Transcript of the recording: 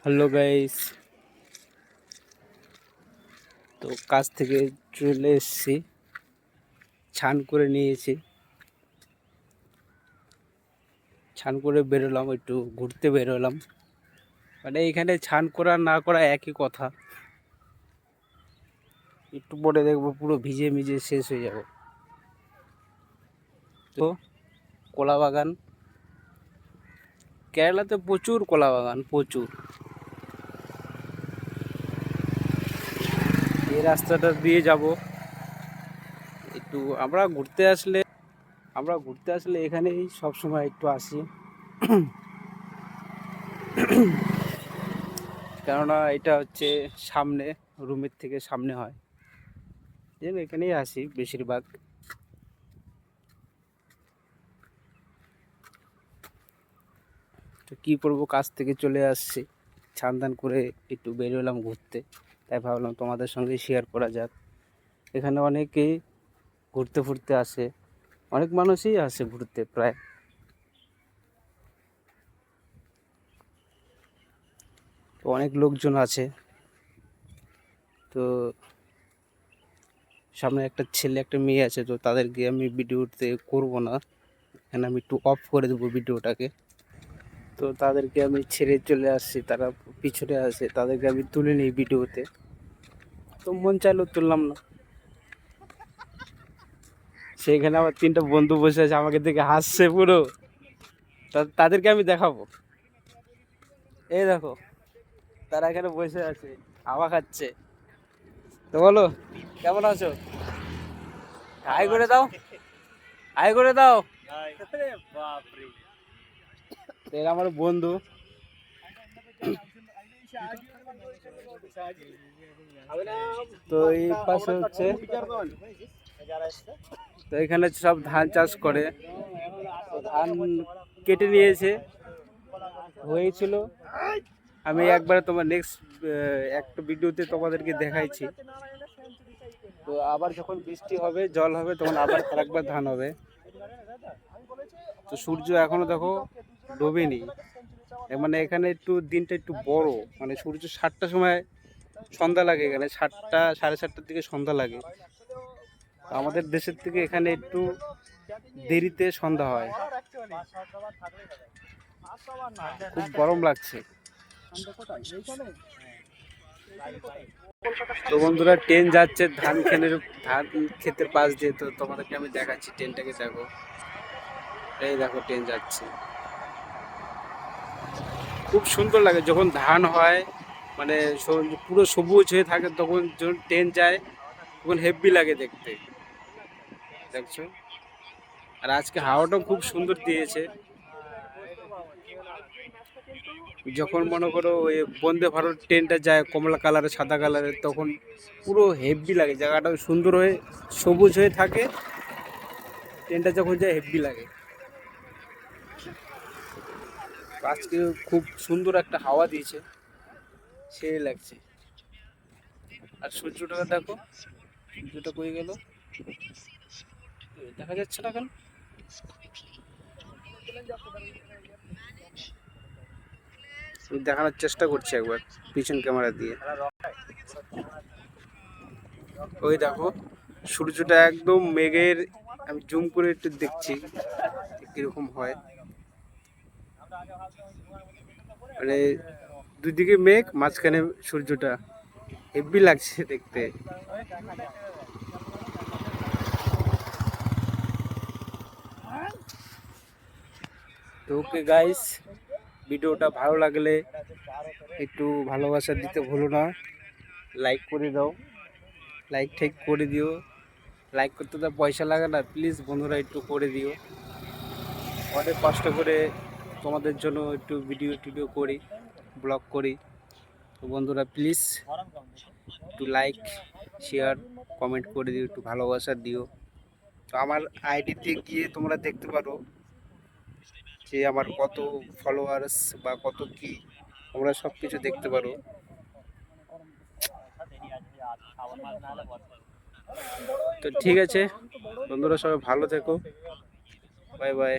Hello guys, তো কাজ থেকে চলে এসেছি, ছান করে নিয়েছি। ছান করে বেরোলাম, একটু ঘুরতে বেরোলাম। মানে এখানে ছান করা না করা একই কথা। একটু পরে দেখবো পুরো ভিজে ভিজে শেষ হয়ে যাব। তো কলা বাগান, কেরালাতে প্রচুর কলা বাগান, প্রচুর। এই রাস্তাটা দিয়ে যাব। একটু আমরা ঘুরতে আসলে এখানেই সব সময় একটু আসি। কেননা এটা হচ্ছে সামনে, রুমের থেকে সামনে হয়, যেন এখানেই আসি বেশিরভাগ। তো কী করবো, কাজ থেকে চলে আসছি, স্নান টান করে একটু বেরোলাম ঘুরতে। তাই ভাবলাম তোমাদের সঙ্গে শেয়ার করা যাক। এখানে অনেকেই ঘুরতে ফুরতে আসে, অনেক মানুষই আসে ঘুরতে প্রায়। তো অনেক লোকজন আছে। তো সামনে একটা ছেলে একটা মেয়ে আছে, তো তাদেরকে আমি ভিডিওতে করবো না, এখানে আমি একটু অফ করে দেবো ভিডিওটাকে। তো তাদেরকে আমি ছেড়ে চলে আসছি, তারা পিছনে আসে, তাদেরকে আমি তুলে নিই ভিডিওতে। তো মন চাইলো তুললাম না। সেইখানে আমার তিনটা বন্ধু বসে আছে, আমাকে দেখে হাসছে পুরো। তাদেরকে আমি দেখাবো, এই দেখো, তারা এখানে বসে আছে, হাওয়া খাচ্ছে। তো বলো, কেমন আছো? হাই করে দাও, হাই করে দাও। তো এরা আমার বন্ধু। তো এই পাশে হচ্ছে, তো এখানে সব ধান চাষ করে। তো ধান কেটে নিয়েছে, হয়েছিল। আমি একবার তোমার নেক্সট একটা ভিডিওতে তোমাদেরকে দেখাইছি। তো আবার যখন বৃষ্টি হবে, জল হবে, তখন আবার আরেকবার ধান হবে। তো সূর্য এখনো দেখো ডোবেনি। মানে এখানে একটু দিনটা একটু বড়, মানে সূর্য 7টার সময় সন্ধ্যা লাগে, এখানে 7টা 7:30টার দিকে সন্ধ্যা লাগে। আমাদের দেশের থেকে এখানে একটু দেরিতে সন্ধ্যা হয়। খুব গরম লাগছে। তো বন্ধুরা, ট্রেন যাচ্ছে ধান ক্ষেতের পাশ দিয়ে। তো তোমাদেরকে আমি দেখাচ্ছি, ট্রেনটাকে দেখো, এই দেখো ট্রেন যাচ্ছে। খুব সুন্দর লাগে যখন ধান হয়, মানে পুরো সবুজ হয়ে থাকে, তখন যখন ট্রেন যায় তখন হেভি লাগে দেখতে, দেখছো। আর আজকে হাওয়াটাও খুব সুন্দর দিয়েছে। যখন মনে করো ওই বন্দে ভারত ট্রেনটা যায় কমলা কালারের সাদা কালারের, তখন পুরো হেভি লাগে, জায়গাটা সুন্দর হয়ে সবুজ হয়ে থাকে। ট্রেনটা যখন যায় হেভি লাগে। আজকে খুব সুন্দর একটা হাওয়া দিয়েছে, সেই লাগছে। আর সূর্যটাকে দেখো, সূর্যটা কই গেল, দেখা যাচ্ছে না কেন? দেখানোর চেষ্টা করছি একবার পিছন ক্যামেরা দিয়ে। ওই দেখো, সূর্যটা একদম মেঘের, আমি জুম করে একটু দেখছি কিরকম হয়। মানে দুদিকে মেঘ, মাঝখানে সূর্যটা, হেভি লাগছে দেখতে। তো ওকে গাইস, ভিডিওটা ভালো লাগলে একটু ভালোবাসা দিতে ভুলো না, লাইক করে দাও, লাইক ঠিক করে দিও। লাইক করতে তো পয়সা লাগে না, প্লিজ বন্ধুরা একটু করে দিও। অনেক কষ্ট করে তোমাদের জন্য একটু ভিডিও টিডিও করি, ব্লগ করি। তো বন্ধুরা প্লিজ একটু লাইক, শেয়ার, কমেন্ট করে দিও, একটু ভালোবাসা দিও। তো আমার আইডিতে গিয়ে তোমরা দেখতে পারো যে আমার কত ফলোয়ার্স বা কত কি, তোমরা সব কিছু দেখতে পারো। তো ঠিক আছে বন্ধুরা, সবাই ভালো থেকো, বাই বাই।